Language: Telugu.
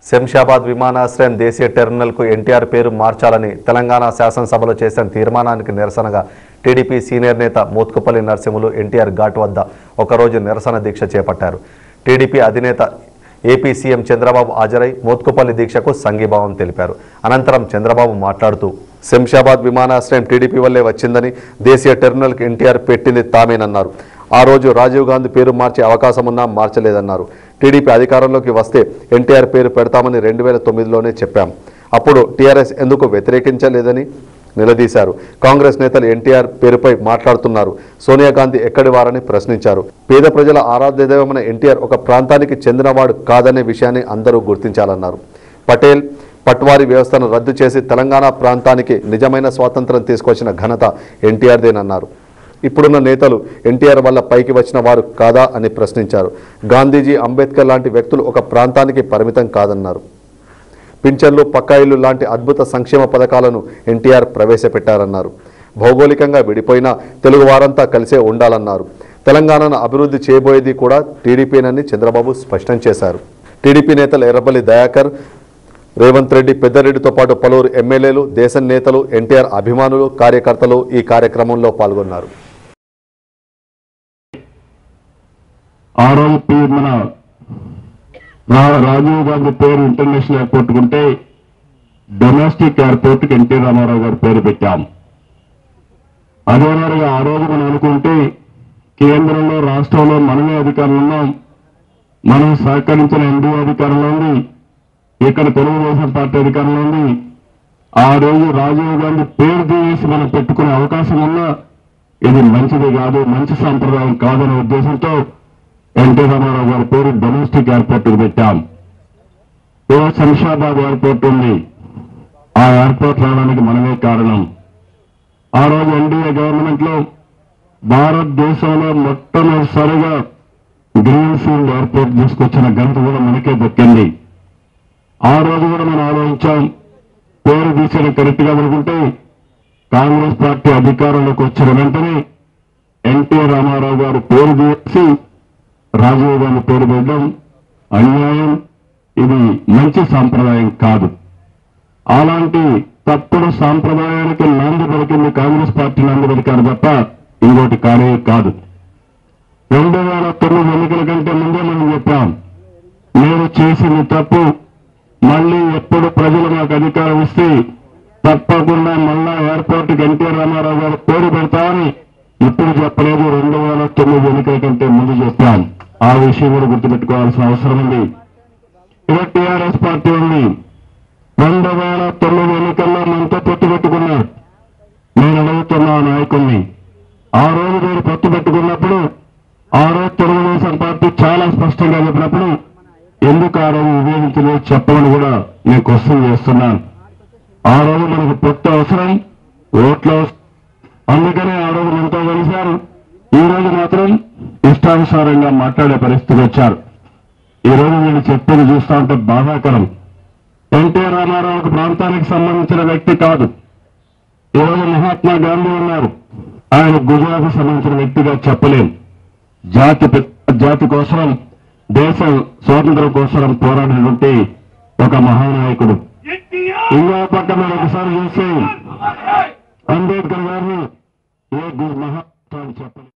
శంషాబాద్ విమానాశ్రయం దేశీయ టెర్మినల్కు ఎన్టీఆర్ పేరు మార్చాలని తెలంగాణ శాసనసభలో చేసిన తీర్మానానికి నిరసనగా టీడీపీ సీనియర్ నేత మోత్కుపల్లి నరసింహులు ఎన్టీఆర్ ఘాట్ వద్ద ఒకరోజు నిరసన దీక్ష చేపట్టారు. టీడీపీ అధినేత ఏపీ సీఎం చంద్రబాబు హాజరై మోత్కుపల్లి దీక్షకు సంఘీభావం తెలిపారు. అనంతరం చంద్రబాబు మాట్లాడుతూ శంషాబాద్ విమానాశ్రయం టీడీపీ వల్లే వచ్చిందని, దేశీయ టెర్మినల్కి ఎన్టీఆర్ పెట్టింది తామేనన్నారు. ఆ రోజు రాజీవ్ గాంధీ పేరు మార్చే అవకాశం ఉన్నా మార్చలేదన్నారు. టీడీపీ అధికారంలోకి వస్తే ఎన్టీఆర్ పేరు పెడతామని 2009లోనే చెప్పాం. అప్పుడు టీఆర్ఎస్ ఎందుకు వ్యతిరేకించలేదని నిలదీశారు. కాంగ్రెస్ నేతలు ఎన్టీఆర్ పేరుపై మాట్లాడుతున్నారు. సోనియా గాంధీ ఎక్కడి వారని ప్రశ్నించారు. పేద ప్రజల ఆరాధ్య దైవమైన ఎన్టీఆర్ ఒక ప్రాంతానికి చెందినవాడు కాదనే విషయాన్ని అందరూ గుర్తించాలన్నారు. పటేల్ పట్వారీ వ్యవస్థను రద్దు చేసి తెలంగాణ ప్రాంతానికి నిజమైన స్వాతంత్రం తీసుకొచ్చిన ఘనత ఎన్టీఆర్దేనన్నారు. ఇప్పుడున్న నేతలు ఎన్టీఆర్ వల్ల పైకి వచ్చిన వారు కాదా అని ప్రశ్నించారు. గాంధీజీ, అంబేద్కర్ లాంటి వ్యక్తులు ఒక ప్రాంతానికి పరిమితం కాదన్నారు. పింఛన్లు, పక్కా ఇల్లు లాంటి అద్భుత సంక్షేమ పథకాలను ఎన్టీఆర్ ప్రవేశపెట్టారన్నారు. భౌగోళికంగా విడిపోయిన తెలుగు వారంతా కలిసే ఉండాలన్నారు. తెలంగాణను అభివృద్ధి చేయబోయేది కూడా టీడీపీనని చంద్రబాబు స్పష్టం చేశారు. టీడీపీ నేతలు ఎర్రబల్లి దయాకర్, రేవంత్ రెడ్డి, పెద్దారెడ్డితో పాటు పలువురు ఎమ్మెల్యేలు, దేశం నేతలు, ఎన్టీఆర్ అభిమానులు, కార్యకర్తలు ఈ కార్యక్రమంలో పాల్గొన్నారు. మన రాజీవ్ గాంధీ పేరు ఇంటర్నేషనల్ ఎయిర్పోర్ట్ ఉంటే డొమెస్టిక్ ఎయిర్పోర్ట్కి ఎన్టీ రామారావు గారి పేరు పెట్టాం. అదేవిధంగా ఆ రోజు మనం అనుకుంటే కేంద్రంలో, రాష్ట్రంలో మనమే అధికారంలో ఉన్నాం. మనం సహకరించిన ఎన్డీఏ అధికారంలో ఉంది, ఇక్కడ తెలుగుదేశం పార్టీ అధికారంలో ఉంది. ఆ రోజు రాజీవ్ గాంధీ పేరు తీసి మనం పెట్టుకునే అవకాశం ఉన్నా ఇది మంచిది కాదు, మంచి సాంప్రదాయం కాదనే ఉద్దేశంతో ఎన్టీ రామారావు గారి పేరు డొమెస్టిక్ ఎయిర్పోర్ట్కి పెట్టాం. ఈరోజు శంషాబాద్ ఎయిర్పోర్ట్ ఉంది. ఆ ఎయిర్పోర్ట్ రావడానికి మనమే కారణం. ఆ రోజు ఎన్డీఏ గవర్నమెంట్ లో భారతదేశంలో మొట్టమొదటిసారిగా గ్రీన్ ఫీల్డ్ ఎయిర్పోర్ట్ తీసుకొచ్చిన ఘనత కూడా మనకే దక్కింది. ఆ రోజు కూడా మనం ఆలోచించాం, పేరు తీసేది కరెక్ట్ గా అనుకుంటే కాంగ్రెస్ పార్టీ అధికారంలోకి వచ్చిన వెంటనే ఎన్టీ రామారావు గారు పేరు తీసి రాజీవ్ గాంధీ పేరు పెట్టడం అన్యాయం, ఇది మంచి సాంప్రదాయం కాదు. అలాంటి తప్పుడు సాంప్రదాయానికి నాంది పలికింది కాంగ్రెస్ పార్టీ నాంది పలికారు తప్ప ఇంకోటి కానే కాదు. 2009 ఎన్నికల కంటే ముందే మనం చెప్పాం, మీరు చేసింది తప్పు, మళ్ళీ ఎప్పుడు ప్రజలు మాకు అధికారం ఇస్తే తప్పకుండా మళ్ళా ఎయిర్పోర్ట్కి ఎన్టీ రామారావు గారు పేరు పెడతామని ఇప్పుడు చెప్పలేదు, 2009 ఎన్నికల కంటే ముందు చెప్పాం. ఆ విషయం కూడా గుర్తుపెట్టుకోవాల్సిన అవసరం ఉంది. ఇక టీఆర్ఎస్ పార్టీ ఉంది. 2009 ఎన్నికల్లో మనతో పొత్తు పెట్టుకున్నారు. నేను అడుగుతున్నా నాయకుల్ని, ఆ రోజు మీరు పొత్తు పెట్టుకున్నప్పుడు ఆ రోజు తెలుగుదేశం పార్టీ చాలా స్పష్టంగా చెప్పినప్పుడు ఎందుకు ఆ రోజు విభేదించలేదు చెప్పమని కూడా నేను క్వశ్చన్ చేస్తున్నాను. ఆ రోజు మనకు పొత్తు అవసరం, ఓట్లు, అందుకనే ఆ రోజు మనతో కలిశారు. ఈ రోజు మాత్రం ఇష్టానుసారంగా మాట్లాడే పరిస్థితికి వచ్చారు. ఈ రోజు వీళ్ళు చెప్పేది చూస్తా ఉంటే బాధాకరం. ఎన్టీ రామారావు ఒక ప్రాంతానికి సంబంధించిన వ్యక్తి కాదు. ఈరోజు మహాత్మా గాంధీ ఉన్నారు, ఆయన గుజరాత్ సంబంధించిన వ్యక్తిగా చెప్పలేం. జాతి కోసం, దేశ స్వాతంత్రం కోసం పోరాడినటువంటి ఒక మహానాయకుడు. ఇంకో పక్క మీరు ఒకసారి చూస్తే అంబేద్కర్ గారిని ఏ మహాత్ముడు చెప్పలేదు.